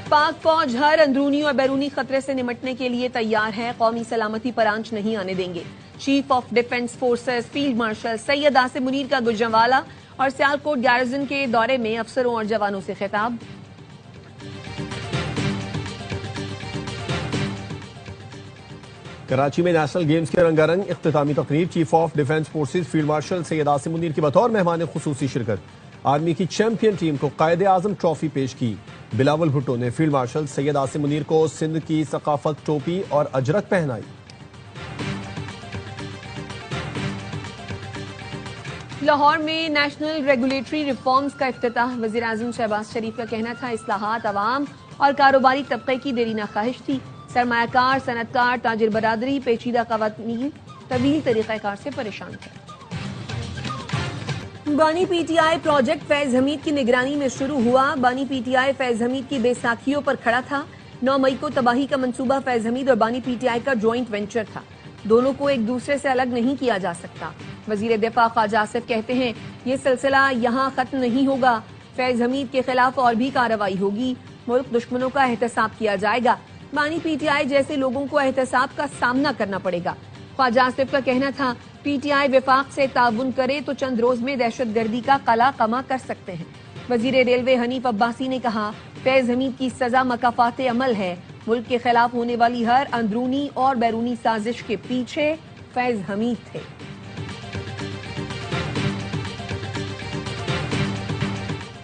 पाक फौज हर अंदरूनी और बैरूनी खतरे से निपटने के लिए तैयार है। कौमी सलामती पर आंच नहीं आने देंगे। Chief of defence forces field marshal Syed Asim Munir का गुजरांवाला और सियालकोट गैरिजन के दौरे में अफसरों और जवानों से खिताब। कराची में नेशनल गेम्स के रंगारंग इख्तितामी तकरीब। Chief of defence forces field marshal Syed Asim Munir की बतौर मेहमान खुसूसी शिरकत। आर्मी की चैंपियन टीम को कायदे आजम ट्रॉफी पेश की। बिलावल भुट्टो ने फील्ड मार्शल सैयद आसिम मुनीर को सिंध की सकाफत टोपी और अजरक पहनाई। लाहौर में नेशनल रेगुलेटरी रिफॉर्म्स का इफ्तिताह। वजीर आजम शहबाज शरीफ का कहना था इस्लाहात अवाम और कारोबारी तबके की देरीना ख्वाहिश थी। सरमायाकार, सनतकार, ताजिर बरादरी पेचीदा कवानीन तवील तरीक़ाकार से परेशान थे। बानी पीटीआई प्रोजेक्ट फैज हमीद की निगरानी में शुरू हुआ। बानी पीटीआई फैज हमीद की बैसाखियों पर खड़ा था। 9 मई को तबाही का मंसूबा फैज हमीद और बानी पीटीआई का ज्वाइंट वेंचर था। दोनों को एक दूसरे से अलग नहीं किया जा सकता। वजीर दिफा ख्वाजा आसिफ कहते हैं ये सिलसिला यहाँ खत्म नहीं होगा। फैज हमीद के खिलाफ और भी कार्रवाई होगी। मुल्क दुश्मनों का एहतसाब किया जाएगा। बानी पीटीआई जैसे लोगों को एहतसाब का सामना करना पड़ेगा। ख्वाजा आसिफ का कहना था पीटीआई विफाक से ताउन करे तो चंद रोज में दहशतगर्दी का कला कमा कर सकते हैं। वजीर रेलवे हनीफ अब्बासी ने कहा फैज हमीद की सजा मकाफात अमल है। मुल्क के खिलाफ होने वाली हर अंदरूनी और बैरूनी साजिश के पीछे फैज हमीद थे।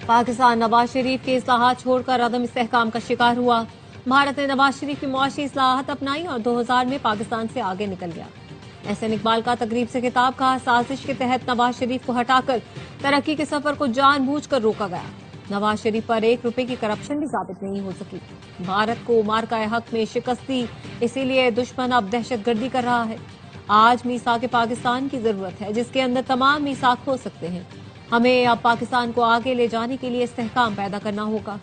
पाकिस्तान नवाज शरीफ के इस्लाहात छोड़कर अदम इस्तेहकाम का शिकार हुआ। भारत ने नवाज शरीफ की मुआशी इस्लाहात अपनाई और 2000 में पाकिस्तान से आगे निकल गया। एहसन इकबाल का तकरीब से खिताब। कहा साजिश के तहत नवाज शरीफ को हटाकर तरक्की के सफर को जानबूझकर रोका गया। नवाज शरीफ पर 1 रुपए की करप्शन भी साबित नहीं हो सकी। भारत को मार्का हक में शिकस्त दी, इसीलिए दुश्मन अब दहशतगर्दी कर रहा है। आज मीसाक पाकिस्तान की जरूरत है जिसके अंदर तमाम मीसाक हो सकते हैं। हमें अब पाकिस्तान को आगे ले जाने के लिए इस्तेहकाम पैदा करना होगा।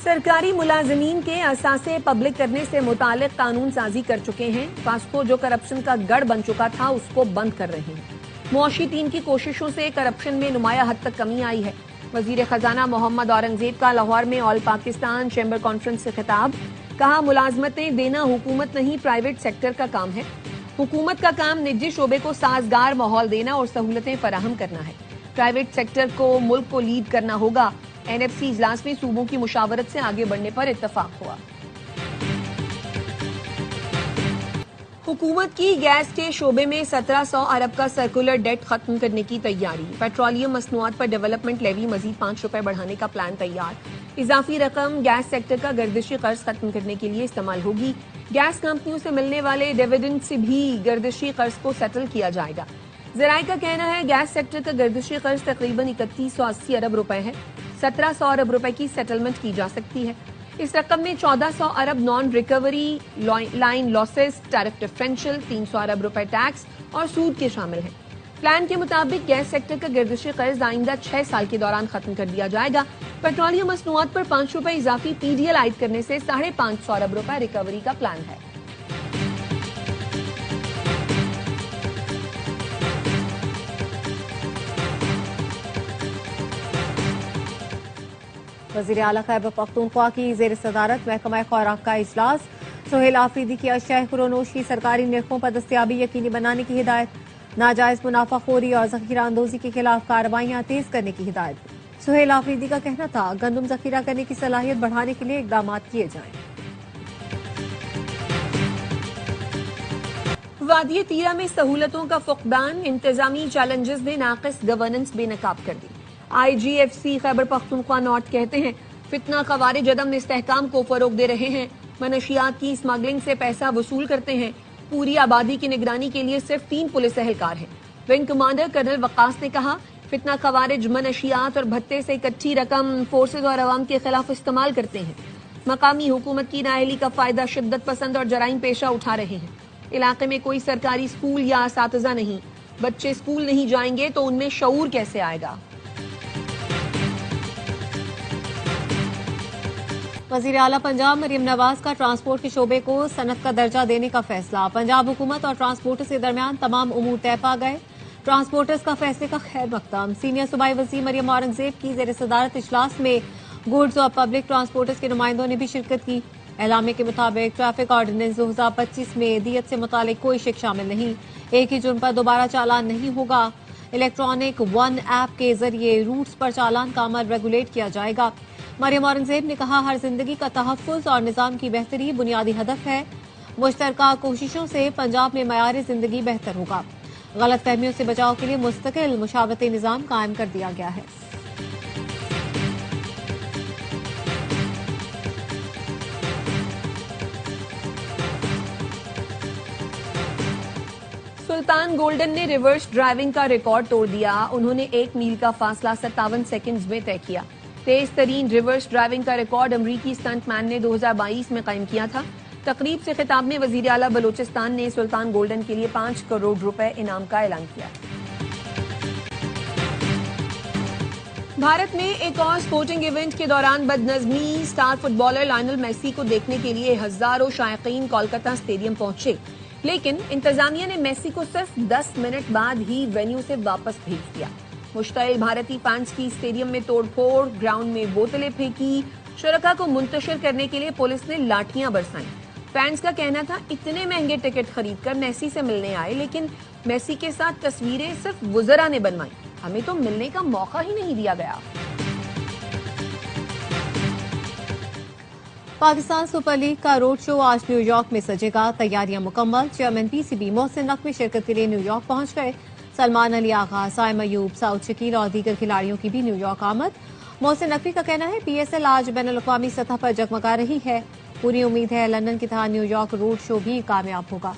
सरकारी मुलाजमीन के असासे पब्लिक करने से मुतालिक कानून साजी कर चुके हैं। वास्को जो करप्शन का गढ़ बन चुका था उसको बंद कर रहे हैं। मुआशी टीम की कोशिशों से करप्शन में नुमाया हद तक कमी आई है। वजीर खजाना मोहम्मद औरंगजेब का लाहौर में ऑल पाकिस्तान चैम्बर कॉन्फ्रेंस से खिताब। कहा मुलाजमतें देना हुकूमत नहीं प्राइवेट सेक्टर का काम है। हुकूमत का काम निजी शोबे को साजगार माहौल देना और सहूलतें फराहम करना है। प्राइवेट सेक्टर को मुल्क को लीड करना होगा। एनएफसी इजलास में सूबों की मुशावरत से आगे बढ़ने पर इत्तफाक हुआ। हुकूमत की गैस के शोबे में 1700 अरब का सर्कुलर डेट खत्म करने की तैयारी। पेट्रोलियम मसनूआत पर डेवलपमेंट लेवी मजीद 5 रुपए बढ़ाने का प्लान तैयार। इजाफी रकम गैस सेक्टर का गर्दिशी कर्ज खत्म करने के लिए इस्तेमाल होगी। गैस कंपनियों से मिलने वाले डिविडेंड से भी गर्दिशी कर्ज को सेटल किया जाएगा। ज़राए का कहना है गैस सेक्टर का गर्दिशी कर्ज तकरीबन 3180 अरब रुपए है। 1700 अरब रुपए की सेटलमेंट की जा सकती है। इस रकम में 1400 अरब non recovery line losses, tariff differential, 300 अरब रुपए टैक्स और सूद के शामिल हैं। प्लान के मुताबिक गैस सेक्टर का गर्दिशी कर्ज आइंदा 6 साल के दौरान खत्म कर दिया जाएगा। पेट्रोलियम मसनूआत पर 5 रुपए इजाफी पीडीएल आयद करने से 550 अरब रुपए रिकवरी का प्लान है। वज़ीर आला खैबर पख्तूनख्वा की ज़ेर सदारत महकमा खुराक का इजलास। सोहेल आफरीदी की अशिया खुरोनोश सरकारी निर्खों पर दस्तियाबी यकीनी बनाने की हिदायत। नाजायज मुनाफाखोरी और जखीरा अंदोजी के खिलाफ कार्रवाइयां तेज करने की हिदायत। सोहेल आफरीदी का कहना था गंदम जखीरा करने की सलाहियत बढ़ाने के लिए इकदाम किए जाएं। वादिये तीरा में सहूलतों का फुकदान। इंतजामी चैलेंजेस ने नाकिस गवर्नेंस बेनकाब कर दी। IGFC खैबर पख्तूनख्वा नॉर्थ कहते हैं फितना खवारिज अदम इस्तेहकाम को फरोग दे रहे हैं। मनशियात की स्मगलिंग से पैसा वसूल करते हैं। पूरी आबादी की निगरानी के लिए सिर्फ 3 पुलिस एहलकार हैं। विंग कमांडर कर्नल वकास ने कहा फितना खवारिज मनशियात और भत्ते से इकट्ठी रकम फोर्सेज और अवाम के खिलाफ इस्तेमाल करते हैं। मकामी हुकूमत की नाअहली का फायदा शिद्दत पसंद और जराइम पेशा उठा रहे हैं। इलाके में कोई सरकारी स्कूल या असातिज़ा नहीं। बच्चे स्कूल नहीं जाएंगे तो उनमें शऊर कैसे आएगा। वज़ीर आला पंजाब मरियम नवाज का ट्रांसपोर्ट के शोबे को सनत का दर्जा देने का फैसला। पंजाब हुकूमत और ट्रांसपोर्ट के दरमियान तमाम उमूर तय पा गए। ट्रांसपोर्टर्स का फैसले का खैर मकदम। सीनियर सूबाई वज़ीर मरियम औरंगजेब की ज़ेर सदारत इजलास में गुड्स और पब्लिक ट्रांसपोर्टर्स के नुमाइंदों ने भी शिरकत की। एलामे के मुताबिक ट्रैफिक ऑर्डिनेंस 2025 में दियत से मुतालिक कोई शिक शामिल नहीं। एक ही जुर्म पर दोबारा चालान नहीं होगा। इलेक्ट्रॉनिक वन ऐप के जरिए रूट्स पर चालान का अमल रेगुलेट किया जाएगा। मरियम औरंगजेब ने कहा, हर जिंदगी का तहफ़्फ़ुज़ और निज़ाम की बेहतरी बुनियादी हदफ है। मुश्तरका कोशिशों से पंजाब में मयार जिंदगी बेहतर होगा। गलत फहमियों से बचाव के लिए मुस्तकिल मुशावरती निज़ाम कायम कर दिया गया है। सुल्तान गोल्डन ने रिवर्स ड्राइविंग का रिकॉर्ड तोड़ दिया। उन्होंने 1 मील का फासला 57 सेकंड्स में तय किया। तेज तरीन रिवर्स ड्राइविंग का रिकॉर्ड अमरीकी स्टंटमैन ने 2022 में कायम किया था। तकरीब से खिताब में वजीर आला बलोचिस्तान ने सुल्तान गोल्डन के लिए 5 करोड़ रुपए इनाम का ऐलान किया। भारत में एक और स्पोर्टिंग इवेंट के दौरान बदनज़मी, स्टार फुटबॉलर लायनल मेसी को देखने के लिए हजारों शायकीन कोलकाता स्टेडियम पहुंचे, लेकिन इंतजामिया ने मेसी को सिर्फ 10 मिनट बाद ही वेन्यू से वापस भेज दिया। मुश्तइल भारतीय फैंस की स्टेडियम में तोड़फोड़, ग्राउंड में बोतलें फेंकी, शुरका को मुंतशिर करने के लिए पुलिस ने लाठियां बरसाई। फैंस का कहना था, इतने महंगे टिकट खरीदकर मेसी से मिलने आए, लेकिन मेसी के साथ तस्वीरें सिर्फ वुज़रा ने बनवाई, हमें तो मिलने का मौका ही नहीं दिया गया। पाकिस्तान सुपर लीग का रोड शो आज न्यूयॉर्क में सजेगा। तैयारियां मुकम्मल। चेयरमैन पीसीबी मोहसिन नकवी शिरकत के लिए न्यूयॉर्क पहुंच गए। सलमान अली आगा, साइम अयूब, साउद शकील और दीगर खिलाड़ियों की भी न्यूयॉर्क आमद। मोहसिन नकवी का कहना है, पीएसएल आज बैनुल-अक़वामी सतह पर जगमगा रही है। पूरी उम्मीद है लंदन की तरह न्यूयॉर्क रोड शो भी कामयाब होगा।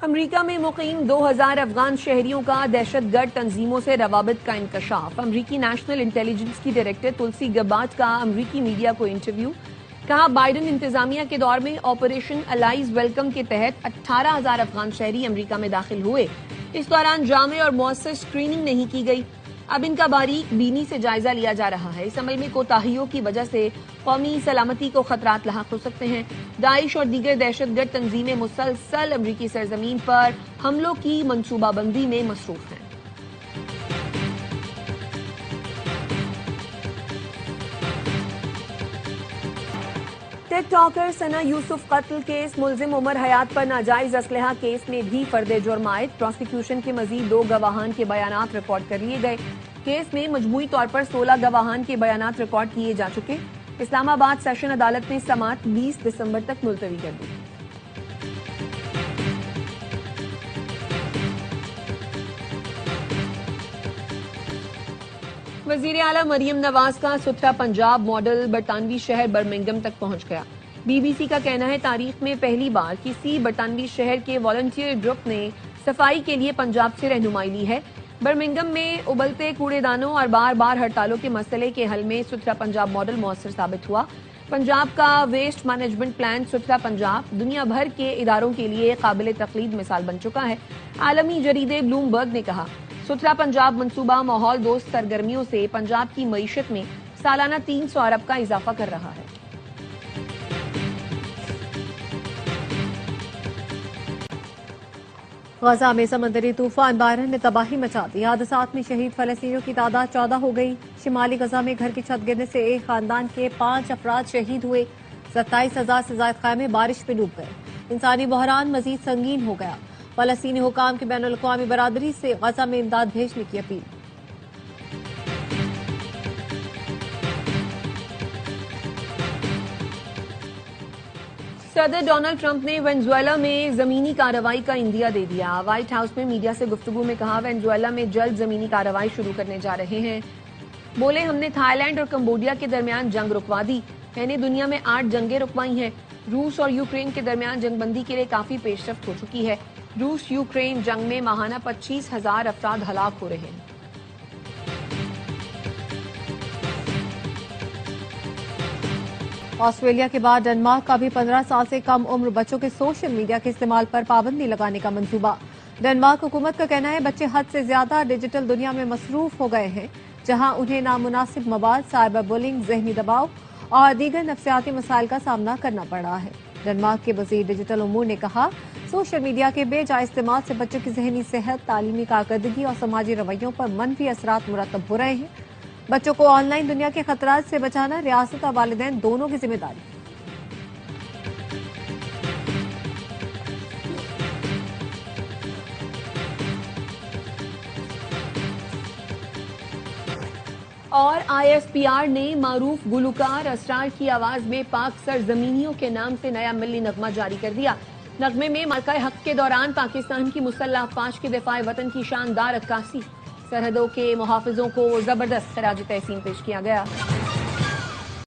अमरीका में मुकीम 2000 अफगान शहरियों का दहशतगर्द तंजीमों से रवाबित का इंकशाफ। अमरीकी नेशनल इंटेलिजेंस की डायरेक्टर तुलसी गब्बार्ड का अमरीकी मीडिया को इंटरव्यू। कहा, बाइडन इंतजामिया के दौर में ऑपरेशन अलाइज वेलकम के तहत 18,000 अफगान शहरी अमरीका में दाखिल हुए। इस दौरान जामे और मौसर स्क्रीनिंग नहीं की गई। अब इनका बारीक बीनी से जायजा लिया जा रहा है। इस अमल में कोताहियों की वजह से कौमी सलामती को खतरात लाहक हो सकते हैं। दाइश और दीगर दहशतगर्द तंजीमें मुसलसल अमरीकी सरजमीन पर हमलों की मनसूबाबंदी में मसरूफ हैं। टिकटॉकर सना यूसुफ कत्ल केस, मुलजिम उमर हयात पर नाजायज असलहा केस में भी फर्दे जुर्म आयद। प्रोसिक्यूशन के मजीद 2 गवाहान के बयानात रिकॉर्ड कर लिए गए। केस में मजमूई तौर पर 16 गवाहान के बयानात रिकॉर्ड किए जा चुके। इस्लामाबाद सेशन अदालत ने समाअत 20 दिसंबर तक मुलतवी कर दी। वजीर आला मरियम नवाज का सुथरा पंजाब मॉडल बरतानवी शहर बर्मिंघम तक पहुंच गया। बीबीसी का कहना है, तारीख में पहली बार किसी बरतानवी शहर के वॉलंटियर ग्रुप ने सफाई के लिए पंजाब से रहनुमाई ली है। बर्मिंघम में उबलते कूड़ेदानों और बार बार हड़तालों के मसले के हल में सुथरा पंजाब मॉडल मौसर साबित हुआ। पंजाब का वेस्ट मैनेजमेंट प्लान सुथरा पंजाब दुनिया भर के इदारों के लिए काबिल तकलीद मिसाल बन चुका है। आलमी जरीदे ब्लूमबर्ग ने कहा, सुथरा पंजाब मंसूबा माहौल दोस्त सरगर्मियों से पंजाब की मईशत में सालाना 300 अरब का इजाफा कर रहा है। गजा में समंदरी तूफान बारहन ने तबाही मचा दी। हादसात में शहीद फलस्तीनियों की तादाद 14 हो गई। शिमाली गजा में घर की छत गिरने से एक खानदान के 5 अफराद शहीद हुए। 27,000 से ज्यादा खैमे बारिश में डूब गए। इंसानी बहरान मजीद संगीन हो गया। फलस्तीनी हुकाम की बैनुल-अक़वामी बरादरी से गजा में इमदाद भेजने की अपील। सदर डोनाल्ड ट्रंप ने वेनेजुएला में जमीनी कार्रवाई का इंदिया दे दिया। व्हाइट हाउस में मीडिया से गुफ्तगू में कहा, वेनेजुएला में जल्द जमीनी कार्रवाई शुरू करने जा रहे हैं। बोले, हमने थाईलैंड और कंबोडिया के दरमियान जंग रुकवा दी। मैंने दुनिया में 8 जंगें रुकवाई हैं। रूस और यूक्रेन के दरमियान जंगबंदी के लिए काफी पेशरफ्त हो चुकी है। रूस यूक्रेन जंग में माहाना 25,000 अफराद हलाक हो रहे हैं। ऑस्ट्रेलिया के बाद डेनमार्क का भी 15 साल से कम उम्र बच्चों के सोशल मीडिया के इस्तेमाल पर पाबंदी लगाने का मंसूबा। डेनमार्क हुकूमत का कहना है, बच्चे हद से ज्यादा डिजिटल दुनिया में मसरूफ हो गए हैं, जहां उन्हें नामुनासिब मवाद, साइबर बुलिंग, जहनी दबाव और दीगर नफ्सियाती मसाइल का सामना करना पड़ रहा है। डेनमार्क के वजीर डिजिटल उमूर ने कहा, सोशल मीडिया के बेजा इस्तेमाल से बच्चों की जहनी सेहत, तालीमी कारकर्दगी और समाजी रवैयों पर मनफी असरात मुरतब हो रहे हैं। बच्चों को ऑनलाइन दुनिया के खतरात से बचाना रियासत और वालिदैन दोनों की जिम्मेदारी है। और IFPR ने मारूफ गुलकार असरार की आवाज में पाक सरजमीनियों के नाम से नया मिल्ली नगमा जारी कर दिया। नगमे में मार्का हक के दौरान पाकिस्तान की मुसल्लह अफवाज के दिफाए वतन की शानदार अक्कासी, सरहदों के मुहाफिजों को जबरदस्त खराज तहसीन पेश किया गया।